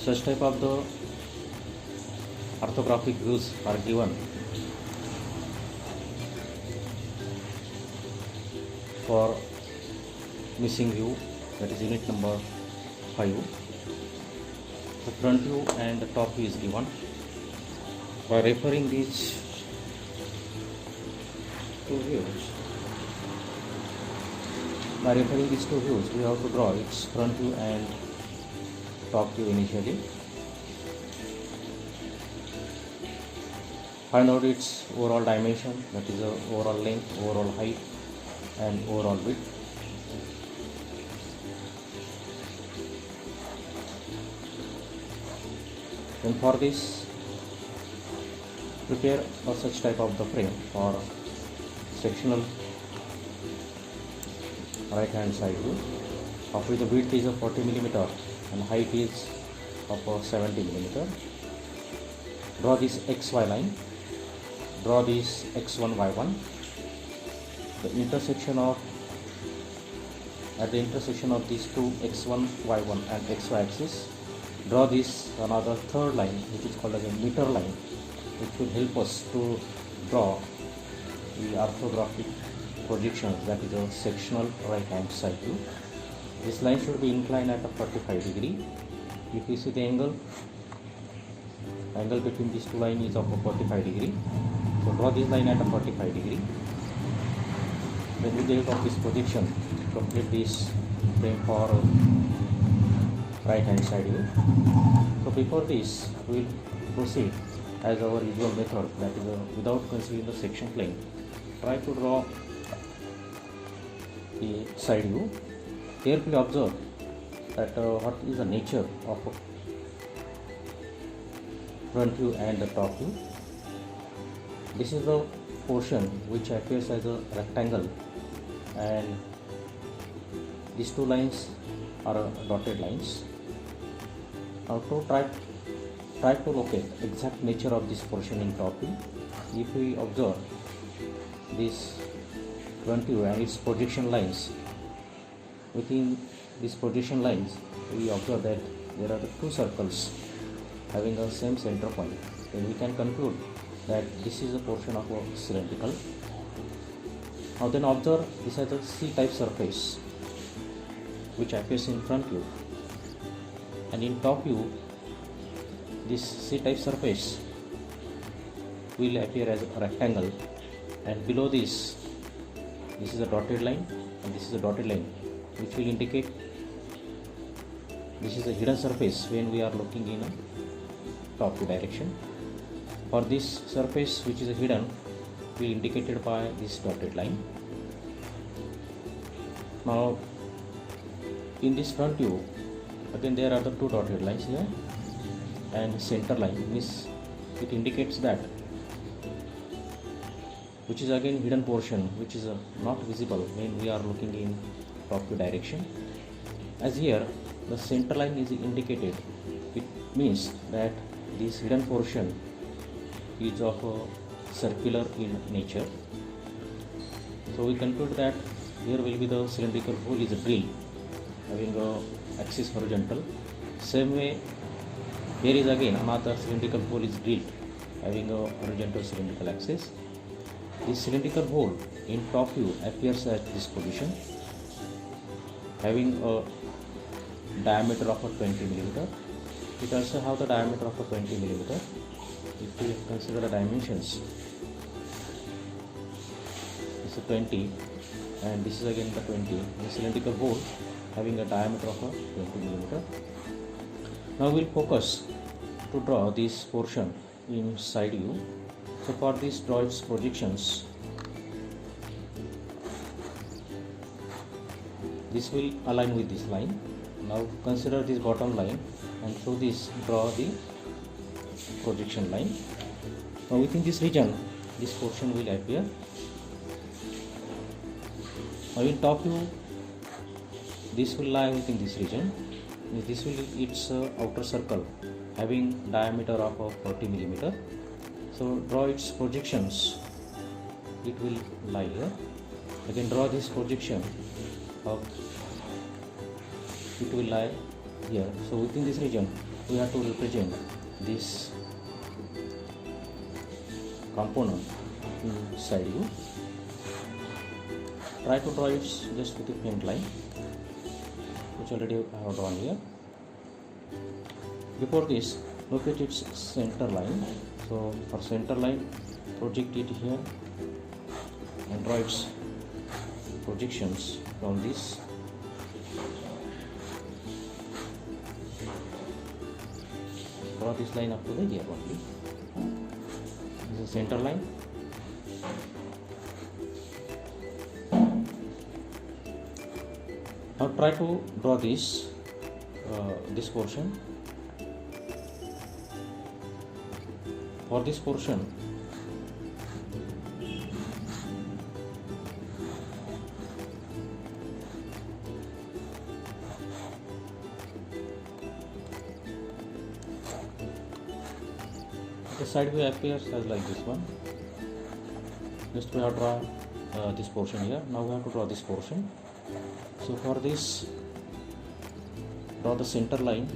Such type of the orthographic views are given for missing view, that is unit number 5. The front view and the top view is given. By referring these two views, we have to draw its front view and top view initially. Find out its overall dimension, that is the overall length, overall height and overall width. Then for this, prepare a such type of the frame for sectional right hand side view, of which the width is of 40 mm and height is of 70 mm. Draw this XY line, draw this X1 Y1. At the intersection of these two X1 Y1 and XY axis, draw this another third line which is called as a meter line, which will help us to draw the orthographic projections, that is a sectional right hand side view. This line should be inclined at a 45 degree. If you see the angle between these two lines is of a 45 degree. So draw this line at a 45 degree. Then with the help of this projection, complete this frame for right hand side view. So before this, we will proceed as our usual method, that is without considering the section plane. Try to draw the side view. Carefully observe that what is the nature of front view and the top view. This is the portion which appears as a rectangle, and these two lines are dotted lines. Now to try to locate exact nature of this portion in top view. If we observe this front view and its projection lines, within these projection lines we observe that there are two circles having the same center point. Then we can conclude that this is a portion of a cylindrical. Now then observe this as a C-type surface which appears in front view, and in top view this C-type surface will appear as a rectangle, and below this is a dotted line and this is a dotted line, which will indicate this is a hidden surface when we are looking in a top view direction. For this surface which is a hidden, will be indicated by this dotted line. Now in this front view, again there are the two dotted lines here, and center line means it indicates that, which is again hidden portion which is not visible when we are looking in top view direction. As here the center line is indicated, it means that this hidden portion is of circular in nature. So we conclude that here will be the cylindrical hole is a drill having a axis horizontal. Same way here is again another cylindrical hole is drilled having a horizontal cylindrical axis. This cylindrical hole in top view appears at this position, having a diameter of a 20 mm. It also have the diameter of a 20 mm. If we consider the dimensions, this is 20 and this is again the 20. The cylindrical hole having a diameter of a 20 mm. Now we will focus to draw this portion in side view. So for this, draw its projections. This will align with this line. Now consider this bottom line, and through this draw the projection line. Now within this region, this portion will appear. Now in top view, this will lie within this region. This will be its outer circle having diameter of 40 mm. So draw its projections. It will lie here. Again draw this projection of, it will lie here. So within this region we have to represent this component inside you. Try to draw it just with a faint line, which already I have drawn here. Before this, look at its center line. So for center line, project it here and draw its projections from this. Draw this line up to the here only. This is center line. Now try to draw this portion. For this portion, the side view appears as like this one. Just we have to draw this portion here. Now we have to draw this portion. So for this, draw the center line.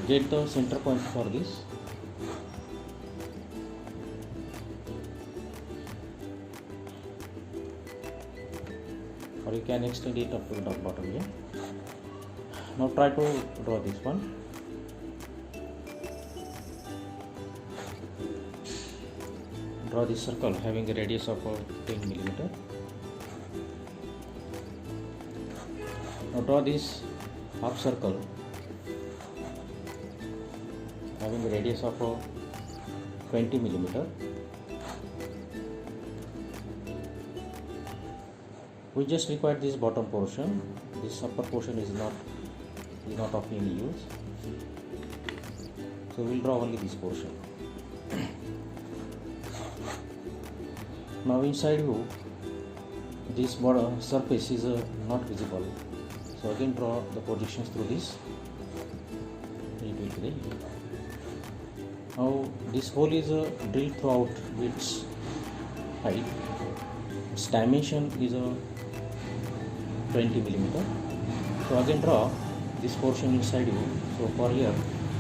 Get the center point for this. Or you can extend it up to the bottom here. Now try to draw this one. Draw this circle having a radius of 10 mm. Now draw this half circle having a radius of 20 mm. We just require this bottom portion. This upper portion is not of any use. So we will draw only this portion. Now inside you, this border surface is not visible. So again draw the projections through this. Now this hole is drilled throughout its height. Its dimension is 20 mm. So again draw this portion inside you. So for here,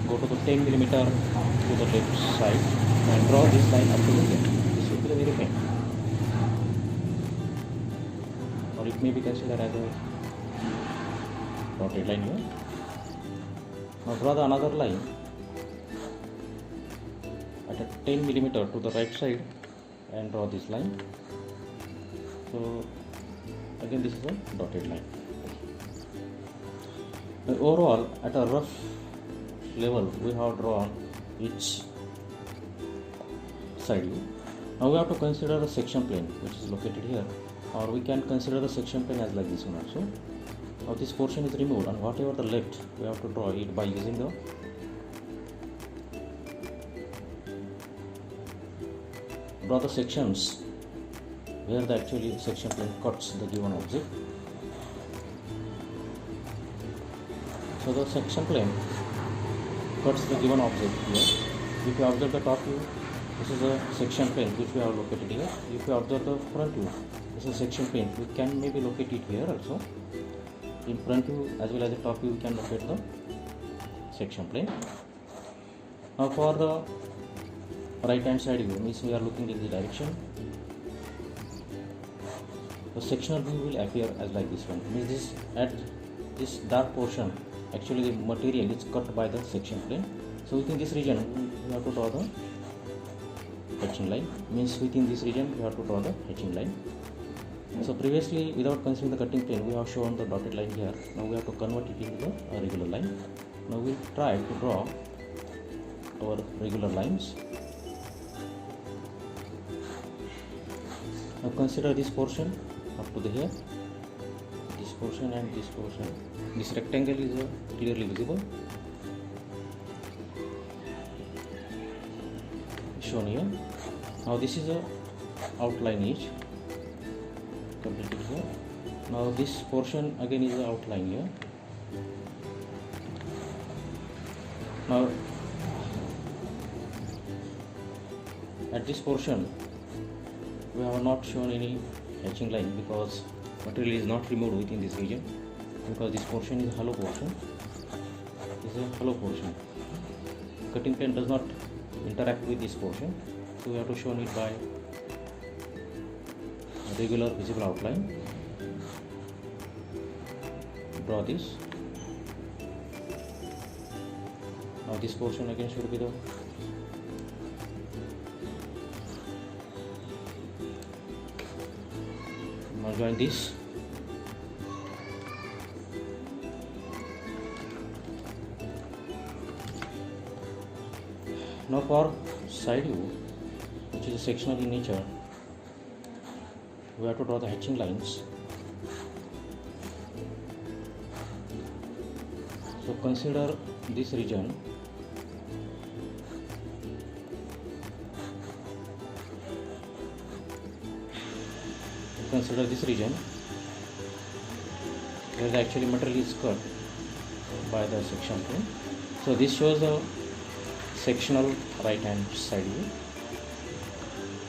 go to the 10 mm to the left side and draw this line up to the left. This will be the very faint. Or it may be considered as a dotted line here. Now draw the another line at a 10 mm to the right side and draw this line. So again this is a dotted line. Overall, at a rough level, we have drawn each side view. Now we have to consider the section plane, which is located here, or we can consider the section plane as like this one also. Now this portion is removed, and whatever the left, we have to draw it by using the draw the sections where the actually section plane cuts the given object. So the section plane cuts the given object here. If you observe the top view, this is a section plane which we have located here. If you observe the front view, this is a section plane. We can maybe locate it here also. In front view as well as the top view, we can locate the section plane. Now for the right hand side view, means we are looking in the direction. The sectional view will appear as like this one. Means this at this dark portion, actually the material is cut by the section plane. So within this region we have to draw the hatching line. Means within this region we have to draw the hatching line. So previously, without considering the cutting plane, we have shown the dotted line here. Now we have to convert it into the regular line. Now we will try to draw our regular lines. Now consider this portion up to the here, this portion and this portion. This rectangle is clearly visible, shown here. Now this is a outline edge completed here. Now this portion again is the outline here. Now at this portion we have not shown any hatching line because material is not removed within this region, because this portion is hollow portion. This is a hollow portion. Cutting plane does not interact with this portion, so we have to show it by a regular visible outline. Draw this. Now this portion again should be the now join this. Now for side view, which is sectional in nature, we have to draw the hatching lines. So consider this region. Consider this region where the actually material is cut by the section plane. So this shows the sectional right hand side view.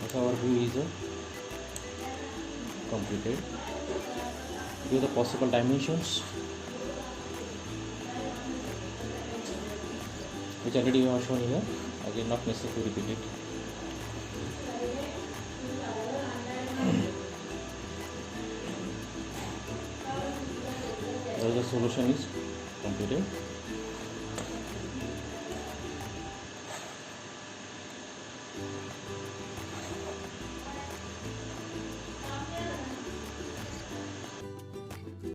So our view is completed. Give the possible dimensions, which already we have shown here. Again, not necessary to repeat it. The solution is completed.